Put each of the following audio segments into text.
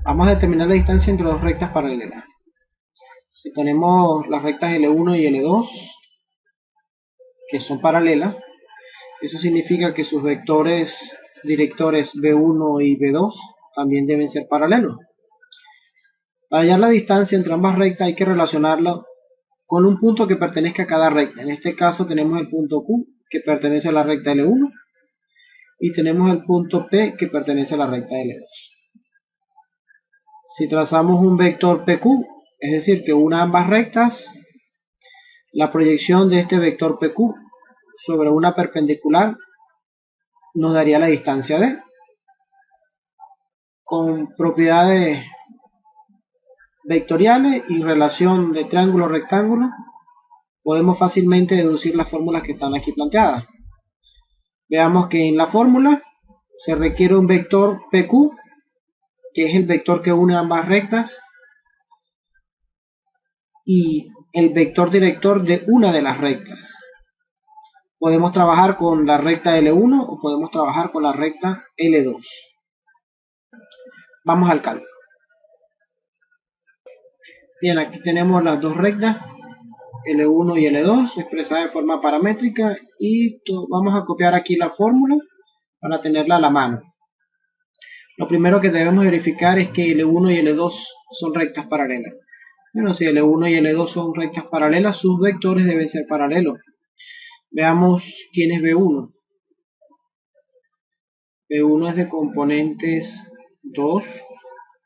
Vamos a determinar la distancia entre dos rectas paralelas. Si tenemos las rectas L1 y L2, que son paralelas, eso significa que sus vectores directores B1 y B2 también deben ser paralelos. Para hallar la distancia entre ambas rectas hay que relacionarlo con un punto que pertenezca a cada recta. En este caso tenemos el punto Q, que pertenece a la recta L1, y tenemos el punto P, que pertenece a la recta L2. Si trazamos un vector PQ, es decir, que una ambas rectas, la proyección de este vector PQ sobre una perpendicular nos daría la distancia D. Con propiedades vectoriales y relación de triángulo-rectángulo, podemos fácilmente deducir las fórmulas que están aquí planteadas. Veamos que en la fórmula se requiere un vector PQ, que es el vector que une ambas rectas, y el vector director de una de las rectas. Podemos trabajar con la recta L1 o podemos trabajar con la recta L2. Vamos al cálculo. Bien, aquí tenemos las dos rectas, L1 y L2, expresadas de forma paramétrica, y vamos a copiar aquí la fórmula para tenerla a la mano. Lo primero que debemos verificar es que L1 y L2 son rectas paralelas. Bueno, si L1 y L2 son rectas paralelas, sus vectores deben ser paralelos. Veamos quién es B1. B1 es de componentes 2,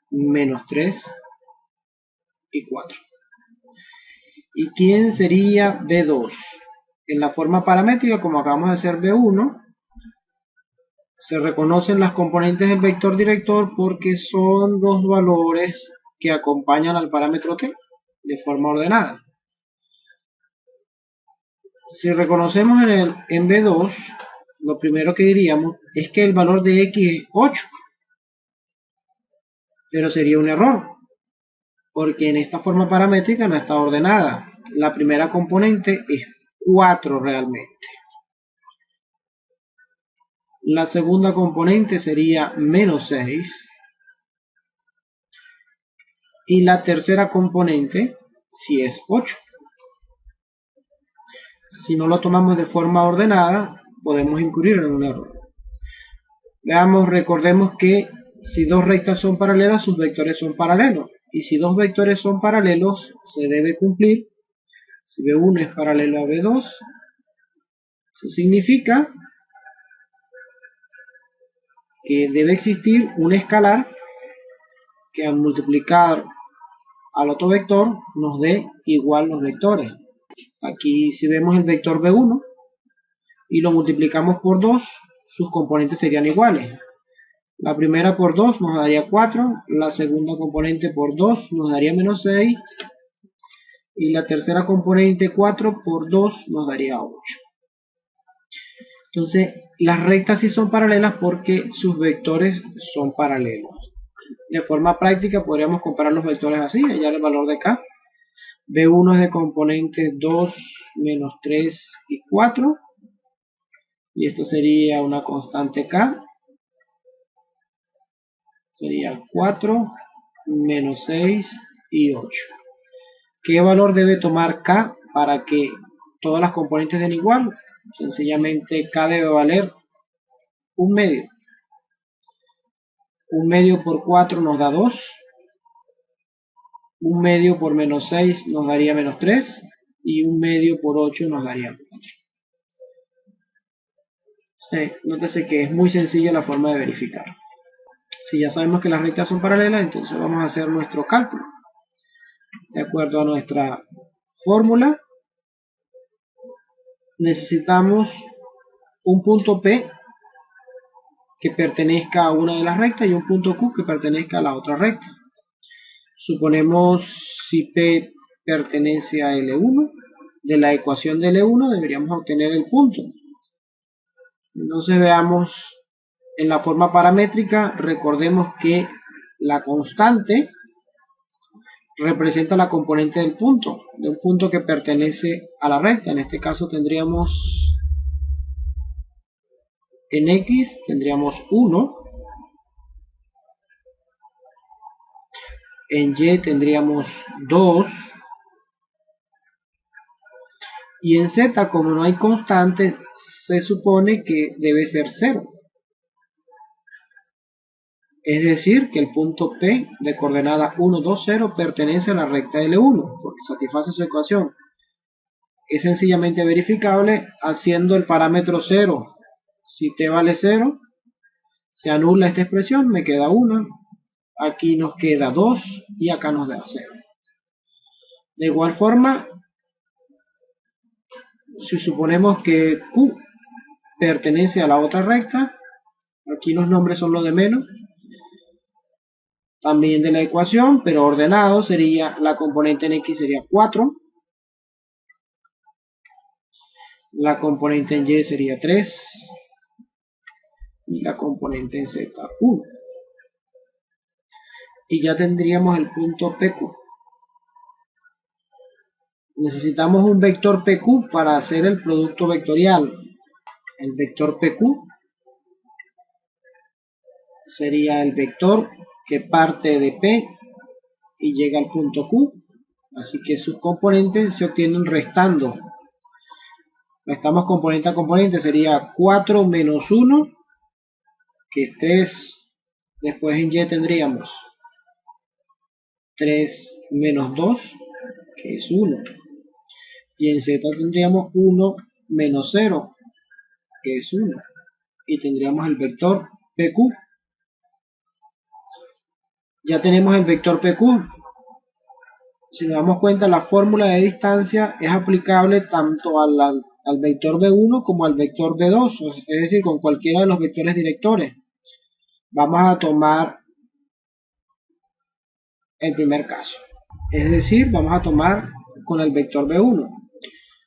menos 3 y 4. ¿Y quién sería B2? En la forma paramétrica, como acabamos de hacer B1, se reconocen las componentes del vector director porque son los valores que acompañan al parámetro t de forma ordenada. Si reconocemos en B2, lo primero que diríamos es que el valor de x es 8, pero sería un error, porque en esta forma paramétrica no está ordenada. La primera componente es 4 realmente. La segunda componente sería menos 6. Y la tercera componente sí es 8. Si no lo tomamos de forma ordenada, podemos incurrir en un error. Veamos, recordemos que si dos rectas son paralelas, sus vectores son paralelos. Y si dos vectores son paralelos, se debe cumplir. Si B1 es paralelo a B2, eso significa que debe existir un escalar que al multiplicar al otro vector nos dé igual los vectores. Aquí si vemos el vector B1 y lo multiplicamos por 2, sus componentes serían iguales. La primera por 2 nos daría 4, la segunda componente por 2 nos daría menos 6, y la tercera componente 4 por 2 nos daría 8. Entonces, las rectas sí son paralelas porque sus vectores son paralelos. De forma práctica podríamos comparar los vectores así, hallar el valor de k. B1 es de componentes 2, menos 3 y 4. Y esto sería una constante k. Sería 4, menos 6 y 8. ¿Qué valor debe tomar k para que todas las componentes den igual? Sencillamente k debe valer un medio. Un medio por 4 nos da 2. Un medio por menos 6 nos daría menos 3. Y un medio por 8 nos daría 4. Nótese que es muy sencilla la forma de verificar. Si ya sabemos que las rectas son paralelas, entonces vamos a hacer nuestro cálculo. De acuerdo a nuestra fórmula, necesitamos un punto P que pertenezca a una de las rectas y un punto Q que pertenezca a la otra recta. Suponemos si P pertenece a L1, de la ecuación de L1 deberíamos obtener el punto. Entonces veamos en la forma paramétrica, recordemos que la constante representa la componente del punto, de un punto que pertenece a la recta. En este caso tendríamos en X tendríamos 1, en Y tendríamos 2, y en Z, como no hay constante, se supone que debe ser 0. Es decir, que el punto P de coordenada 1, 2, 0 pertenece a la recta L1, porque satisface su ecuación. Es sencillamente verificable haciendo el parámetro 0. Si t vale 0, se anula esta expresión, me queda 1. Aquí nos queda 2 y acá nos da 0. De igual forma, si suponemos que Q pertenece a la otra recta, aquí los nombres son los de menos, también de la ecuación, pero ordenado, sería la componente en X sería 4, la componente en Y sería 3 y la componente en Z 1. Y ya tendríamos el punto PQ. Necesitamos un vector PQ para hacer el producto vectorial. El vector PQ sería el vector que parte de P y llega al punto Q. Así que sus componentes se obtienen restando. Restamos componente a componente, sería 4 menos 1, que es 3. Después en Y tendríamos 3 menos 2, que es 1. Y en Z tendríamos 1 menos 0, que es 1. Y tendríamos el vector PQ. Ya tenemos el vector PQ. Si nos damos cuenta, la fórmula de distancia es aplicable tanto al vector B1 como al vector B2, es decir, con cualquiera de los vectores directores. Vamos a tomar el primer caso, es decir, vamos a tomar con el vector B1.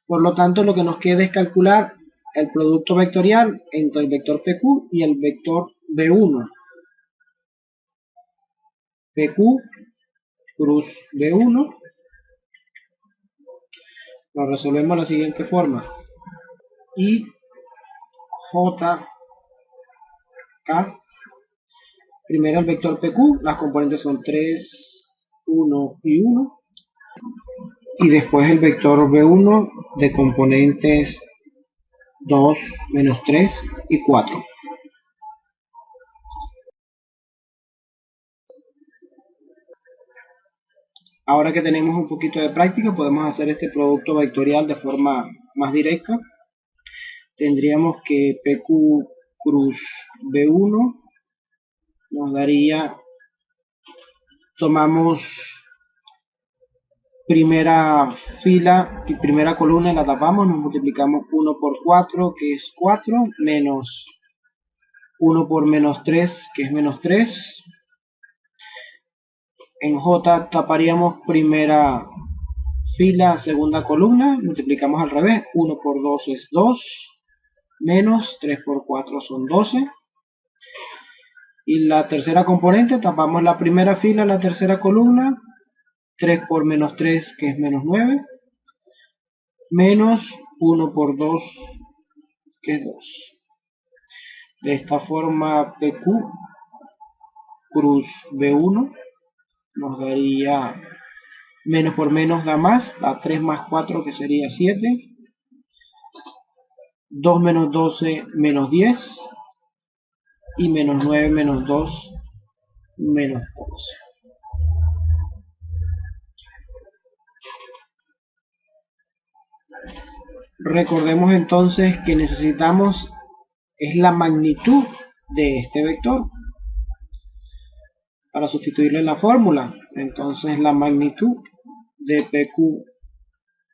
Por lo tanto, lo que nos queda es calcular el producto vectorial entre el vector PQ y el vector B1. PQ cruz B1 lo resolvemos de la siguiente forma. Y JK, primero el vector PQ, las componentes son 3, 1 y 1. Y después el vector B1 de componentes 2, menos 3 y 4. Ahora que tenemos un poquito de práctica, podemos hacer este producto vectorial de forma más directa. Tendríamos que PQ cruz B1 nos daría, tomamos primera fila y primera columna, la tapamos, nos multiplicamos 1 por 4, que es 4, menos 1 por menos 3, que es menos 3. En J taparíamos primera fila, segunda columna, multiplicamos al revés, 1 por 2 es 2, menos 3 por 4 son 12. Y la tercera componente, tapamos la primera fila, la tercera columna, 3 por menos 3, que es menos 9, menos 1 por 2, que es 2. De esta forma, PQ cruz B1 nos daría, menos por menos da más, da 3 más 4, que sería 7. 2 menos 12, menos 10. Y menos 9 menos 2, menos 11. Recordemos entonces que necesitamos es la magnitud de este vector para sustituirle en la fórmula. Entonces la magnitud de PQ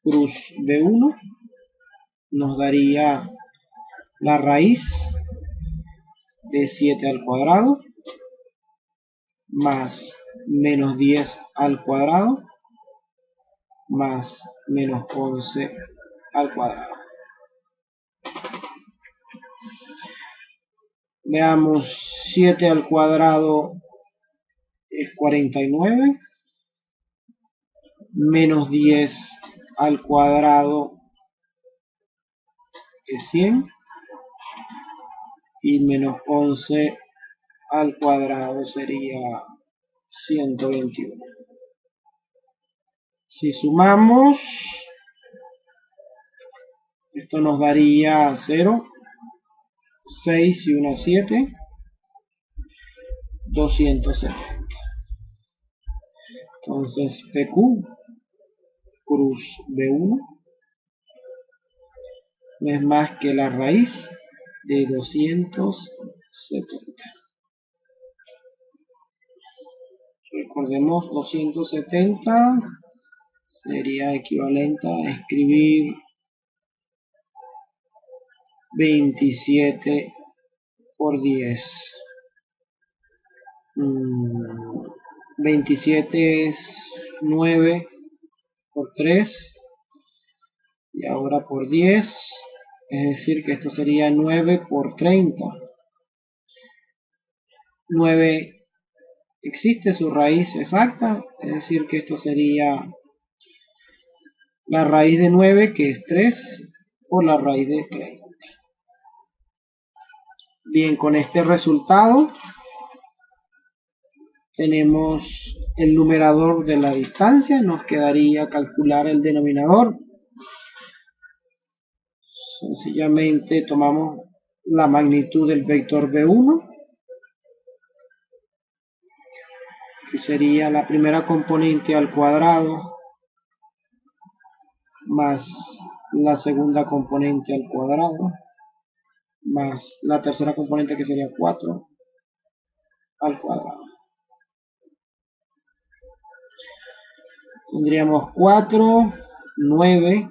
cruz B1 nos daría la raíz de 7 al cuadrado más menos 10 al cuadrado más menos 11 al cuadrado. Veamos, 7 al cuadrado es 49, menos 10 al cuadrado es 100, y menos 11 al cuadrado sería 121. Si sumamos, esto nos daría 0, 6 y 1, 7, 270. Entonces PQ cruz B1 no es más que la raíz de 270. Recordemos, 270 sería equivalente a escribir 27 por 10. 27 es 9 por 3 y ahora por 10, es decir que esto sería 9 por 30. 9 existe su raíz exacta, es decir que esto sería la raíz de 9, que es 3, por la raíz de 30. Bien, con este resultado tenemos el numerador de la distancia, nos quedaría calcular el denominador. Sencillamente tomamos la magnitud del vector B1, que sería la primera componente al cuadrado, más la segunda componente al cuadrado, más la tercera componente, que sería 4 al cuadrado. Tendríamos 4, 9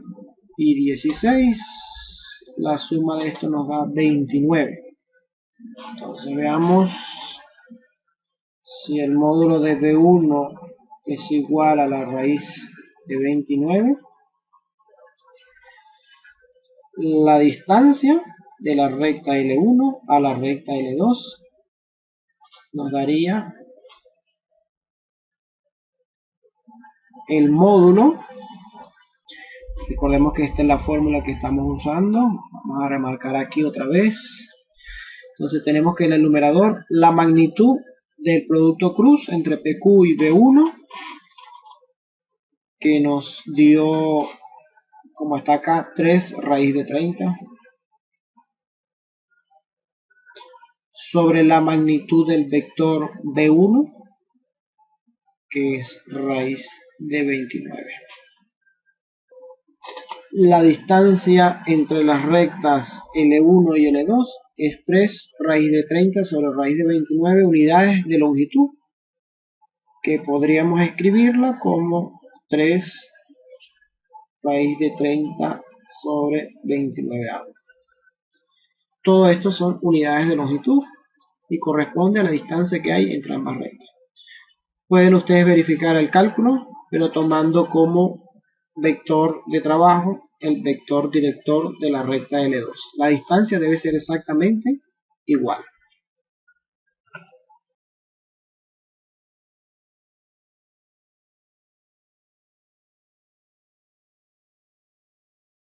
y 16. La suma de esto nos da 29. Entonces veamos si el módulo de B1 es igual a la raíz de 29. La distancia de la recta L1 a la recta L2 nos daría el módulo. Recordemos que esta es la fórmula que estamos usando. Vamos a remarcar aquí otra vez. Entonces tenemos que en el numerador la magnitud del producto cruz entre PQ y B1, que nos dio, como está acá, 3 raíz de 30, sobre la magnitud del vector B1, que es raíz de 29. La distancia entre las rectas L1 y L2 es 3 raíz de 30 sobre raíz de 29 unidades de longitud, que podríamos escribirla como 3 raíz de 30 sobre 29. Todo esto son unidades de longitud y corresponde a la distancia que hay entre ambas rectas. Pueden ustedes verificar el cálculo, pero tomando como vector de trabajo el vector director de la recta L2. La distancia debe ser exactamente igual.